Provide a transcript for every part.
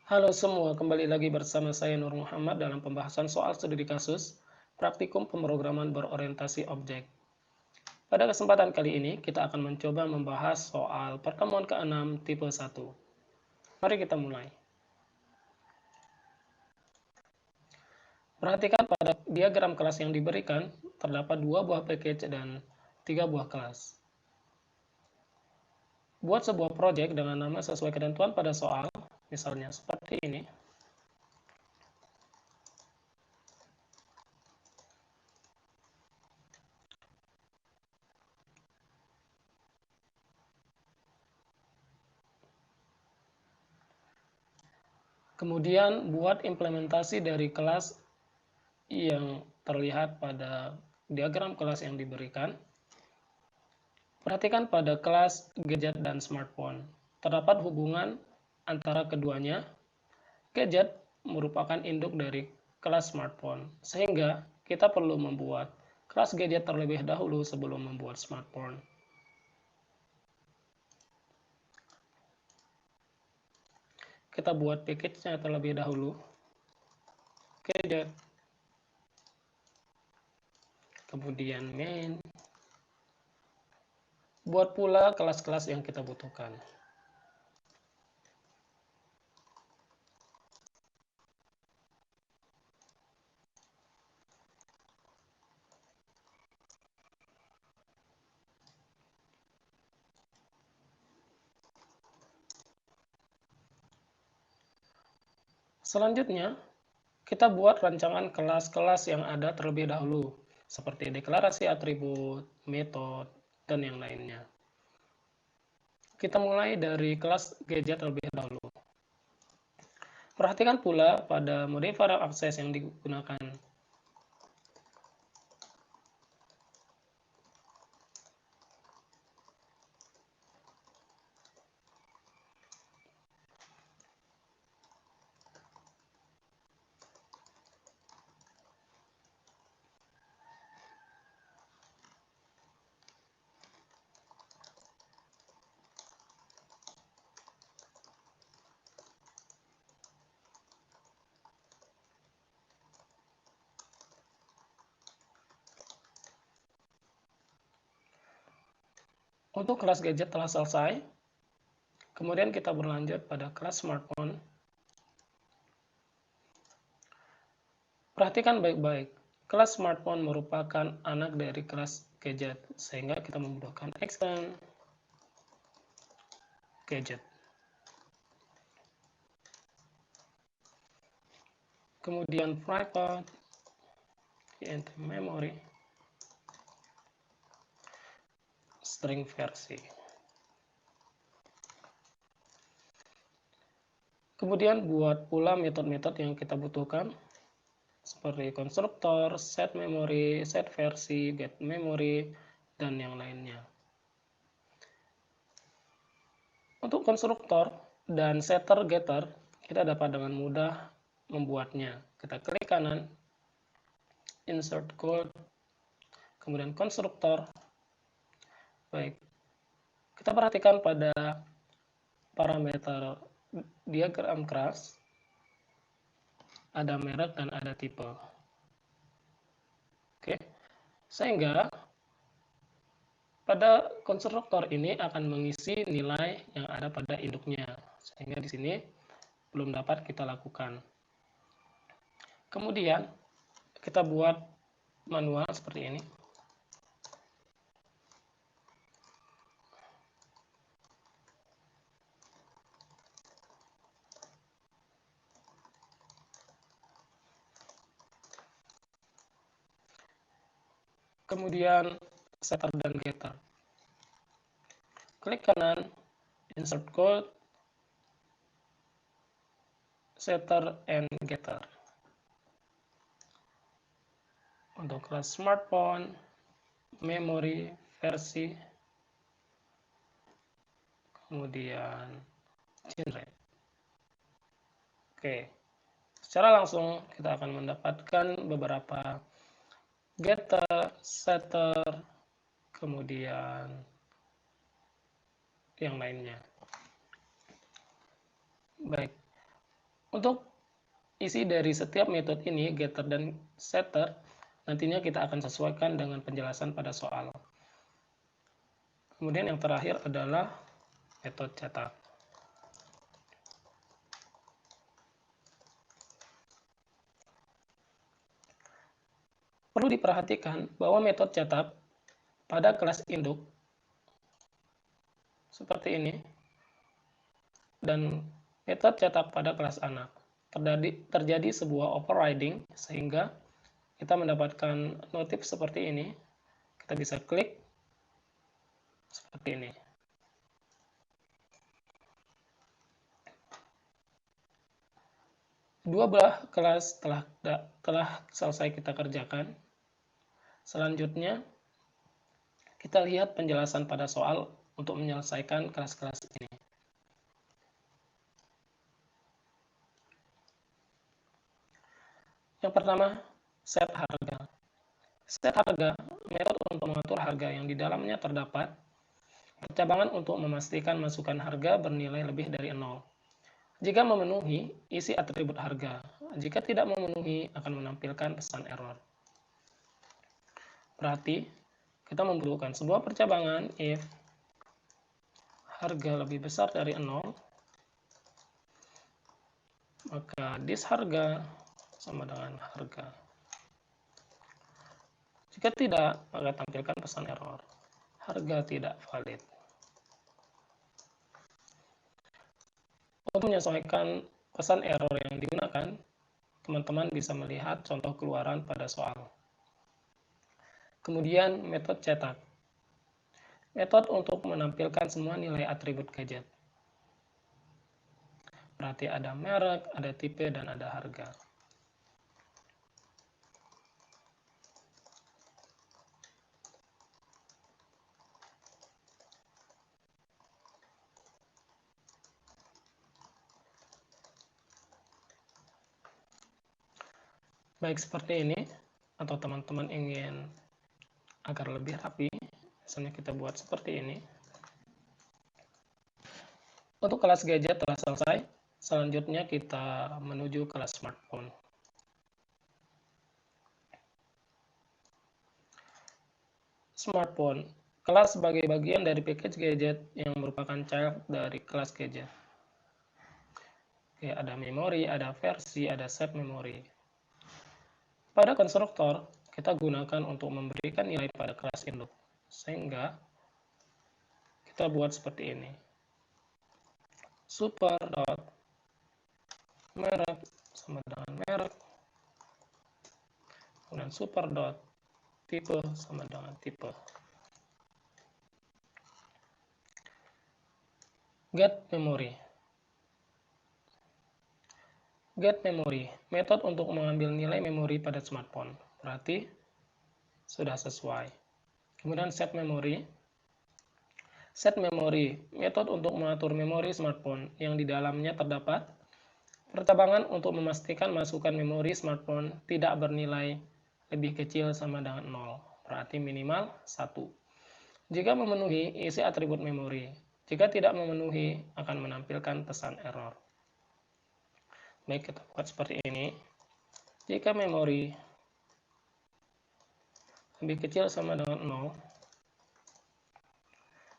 Halo semua, kembali lagi bersama saya Nur Muhammad dalam pembahasan soal studi kasus praktikum pemrograman berorientasi objek. Pada kesempatan kali ini, kita akan mencoba membahas soal pertemuan ke-6 tipe 1. Mari kita mulai. Perhatikan pada diagram kelas yang diberikan, terdapat 2 buah package dan 3 buah kelas. Buat sebuah proyek dengan nama sesuai ketentuan pada soal, misalnya seperti ini. Kemudian buat implementasi dari kelas yang terlihat pada diagram kelas yang diberikan. Perhatikan pada kelas gadget dan smartphone. Terdapat hubungan antara keduanya. Gadget merupakan induk dari kelas smartphone, sehingga kita perlu membuat kelas gadget terlebih dahulu sebelum membuat smartphone. Kita buat package-nya terlebih dahulu. Gadget. Kemudian main. Buat pula kelas-kelas yang kita butuhkan. Selanjutnya, kita buat rancangan kelas-kelas yang ada terlebih dahulu, seperti deklarasi atribut, metode, dan yang lainnya. Kita mulai dari kelas gadget terlebih dahulu. Perhatikan pula pada modifier akses yang digunakan. Untuk kelas gadget telah selesai. Kemudian kita berlanjut pada kelas smartphone. Perhatikan baik-baik. Kelas smartphone merupakan anak dari kelas gadget, sehingga kita membutuhkan extend gadget. Kemudian private, int memory, string versi. Kemudian buat pula metode-metode yang kita butuhkan, seperti konstruktor, set memory, set versi, get memory, dan yang lainnya. Untuk konstruktor dan setter getter, kita dapat dengan mudah membuatnya. Kita klik kanan, insert code, kemudian konstruktor. Baik, kita perhatikan pada parameter diagram kelas, ada merek dan ada tipe. Oke, sehingga pada konstruktor ini akan mengisi nilai yang ada pada induknya, sehingga di sini belum dapat kita lakukan. Kemudian kita buat manual seperti ini. Kemudian setter dan getter. Klik kanan, insert code, setter and getter. Untuk kelas smartphone, memory, versi, kemudian generate. Oke, secara langsung kita akan mendapatkan beberapa getter, setter, kemudian yang lainnya. Baik, Untuk isi dari setiap metode ini, getter dan setter, nantinya kita akan sesuaikan dengan penjelasan pada soal. Kemudian yang terakhir adalah metode cetak. Perlu diperhatikan bahwa metode cetak pada kelas induk seperti ini dan metode cetak pada kelas anak terjadi sebuah overriding sehingga kita mendapatkan notif seperti ini. Kita bisa klik seperti ini. Dua belah kelas telah selesai kita kerjakan. Selanjutnya kita lihat penjelasan pada soal untuk menyelesaikan kelas-kelas ini. Yang pertama, set harga. Set harga, metode untuk mengatur harga yang di dalamnya terdapat percabangan untuk memastikan masukan harga bernilai lebih dari 0. Jika memenuhi, isi atribut harga. Jika tidak memenuhi, akan menampilkan pesan error. Berarti, kita membutuhkan sebuah percabangan if harga lebih besar dari 0, maka this harga sama dengan harga. Jika tidak, maka tampilkan pesan error. Harga tidak valid. Untuk menyesuaikan pesan error yang digunakan, teman-teman bisa melihat contoh keluaran pada soal. Kemudian metode cetak. Metode untuk menampilkan semua nilai atribut gadget. Berarti ada merek, ada tipe, dan ada harga. Baik seperti ini, atau teman-teman ingin agar lebih rapi, misalnya kita buat seperti ini. Untuk kelas gadget telah selesai, selanjutnya kita menuju kelas smartphone. Smartphone, kelas sebagai bagian dari package gadget yang merupakan child dari kelas gadget. Oke, ada memori, ada versi, ada set memori. Pada konstruktor, kita gunakan untuk memberikan nilai pada kelas induk. Sehingga kita buat seperti ini. Super dot merek sama dengan merek. Kemudian super dot tipe sama dengan tipe. Get memory. Get memory, metode untuk mengambil nilai memori pada smartphone. Berarti sudah sesuai. Kemudian set memory. Set memory, metode untuk mengatur memori smartphone yang di dalamnya terdapat percabangan untuk memastikan masukan memori smartphone tidak bernilai lebih kecil sama dengan 0. Berarti minimal 1. Jika memenuhi, isi atribut memori. Jika tidak memenuhi, akan menampilkan pesan error. Baik, kita buat seperti ini. Jika memori lebih kecil sama dengan 0,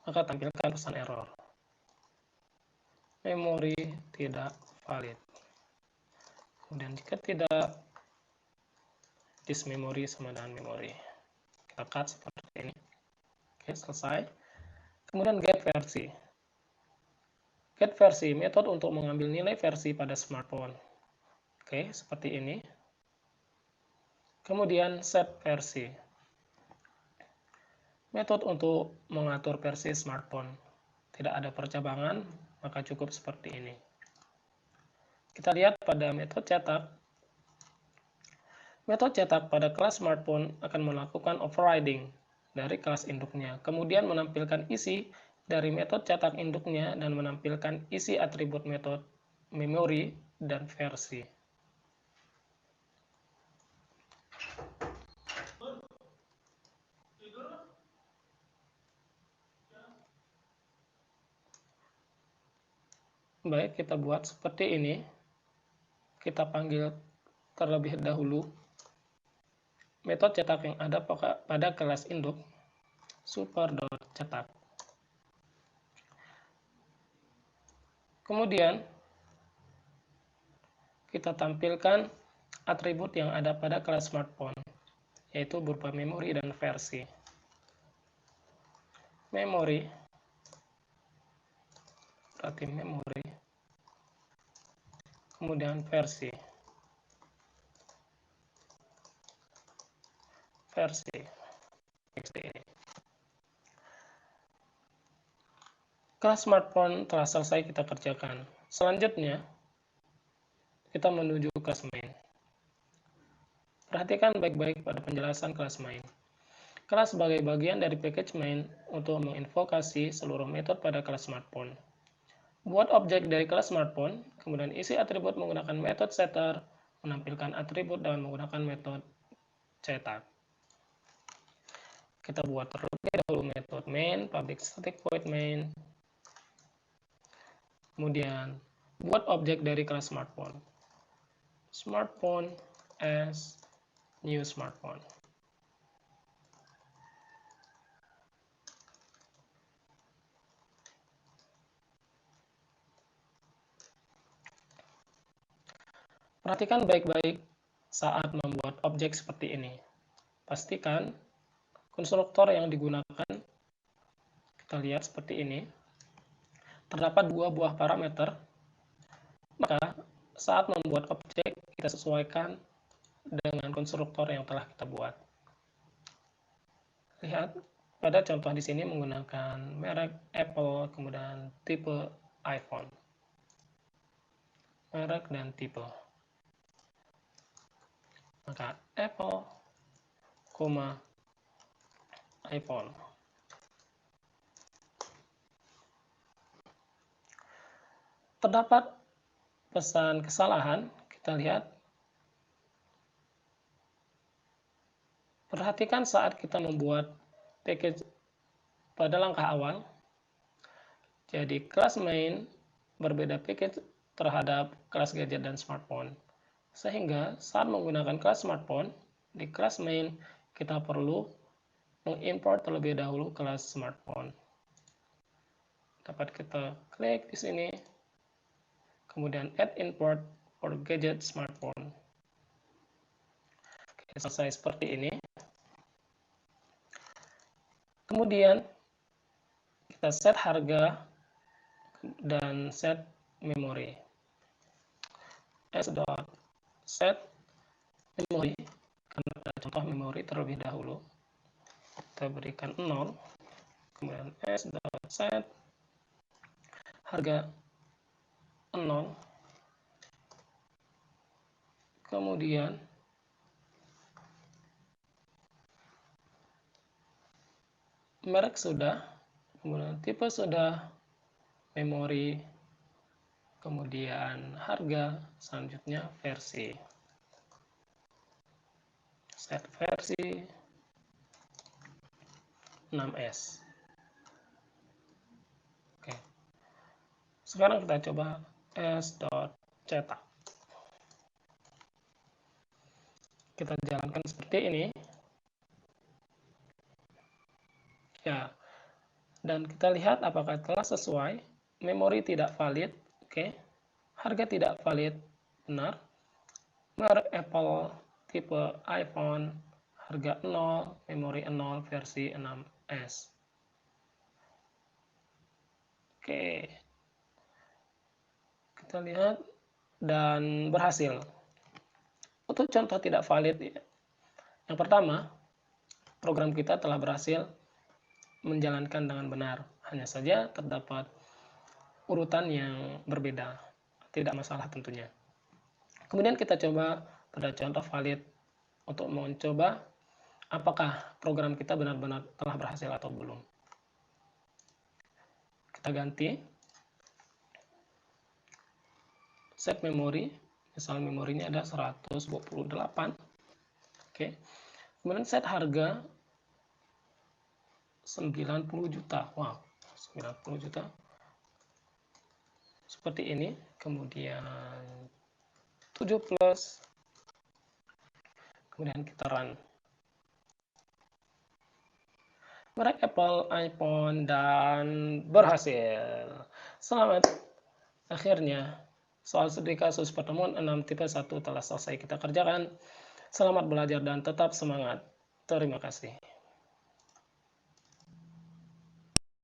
maka tampilkan pesan error. Memori tidak valid. Kemudian jika tidak, this memory sama dengan memori. Kita cut seperti ini. Oke, selesai. Kemudian get versi. Get versi, metode untuk mengambil nilai versi pada smartphone. Oke, seperti ini. Kemudian set versi. Metode untuk mengatur versi smartphone. Tidak ada percabangan, maka cukup seperti ini. Kita lihat pada metode cetak. Metode cetak pada kelas smartphone akan melakukan overriding dari kelas induknya, kemudian menampilkan isi dari metode cetak induknya dan menampilkan isi atribut metode memori dan versi. Baik, kita buat seperti ini. kita panggil terlebih dahulu metode cetak yang ada pada kelas induk super.cetak. Kemudian kita tampilkan atribut yang ada pada kelas smartphone, yaitu berupa memori dan versi. Memori berarti memori, kemudian versi. Kelas smartphone telah selesai kita kerjakan. Selanjutnya, kita menuju kelas main. Perhatikan baik-baik pada penjelasan kelas main. Kelas sebagai bagian dari package main untuk menginvokasi seluruh metode pada kelas smartphone. Buat objek dari kelas smartphone, kemudian isi atribut menggunakan metode setter, menampilkan atribut dengan menggunakan metode cetak. Kita buat terlebih dahulu metode main, public static void main. Kemudian buat objek dari kelas smartphone. Smartphone as new smartphone. Perhatikan baik-baik saat membuat objek seperti ini. Pastikan konstruktor yang digunakan, kita lihat seperti ini, terdapat dua buah parameter. Maka saat membuat objek, kita sesuaikan dengan konstruktor yang telah kita buat. Lihat, pada contoh di sini menggunakan merek Apple, kemudian tipe iPhone. Merek dan tipe. Maka Apple, iPhone. Terdapat pesan kesalahan, kita lihat. Perhatikan saat kita membuat package pada langkah awal. Jadi kelas main berbeda package terhadap kelas gadget dan smartphone. Sehingga saat menggunakan kelas smartphone, di kelas main kita perlu mengimport terlebih dahulu kelas smartphone. Dapat kita klik di sini, kemudian add import for gadget smartphone. Oke, selesai seperti ini. Kemudian kita set harga dan set memori. S.set memori, karena ada contoh memori terlebih dahulu, kita berikan 0, kemudian S.set harga 0, kemudian merek sudah, kemudian tipe sudah, memori, kemudian harga, selanjutnya versi. Set versi 6S. Oke. Sekarang kita coba S.cetak. Kita jalankan seperti ini. Ya. Dan kita lihat apakah telah sesuai. Memori tidak valid, oke. Harga tidak valid, benar. Merek Apple, tipe iPhone, harga 0, memori 0, versi 6S. Oke. Kita lihat dan berhasil. Untuk contoh tidak valid, yang pertama, program kita telah berhasil menjalankan dengan benar. Hanya saja terdapat urutan yang berbeda, tidak masalah tentunya. Kemudian kita coba pada contoh valid untuk mencoba apakah program kita benar-benar telah berhasil atau belum. Kita ganti set memori, misal memorinya ada 128. Oke. Kemudian set harga 90 juta. Wow, 90 juta. Seperti ini, kemudian 7 plus. Kemudian kita run. Merek Apple, iPhone, dan berhasil. Selamat. Akhirnya, soal studi kasus pertemuan 6 tipe 1 telah selesai kita kerjakan. Selamat belajar dan tetap semangat. Terima kasih.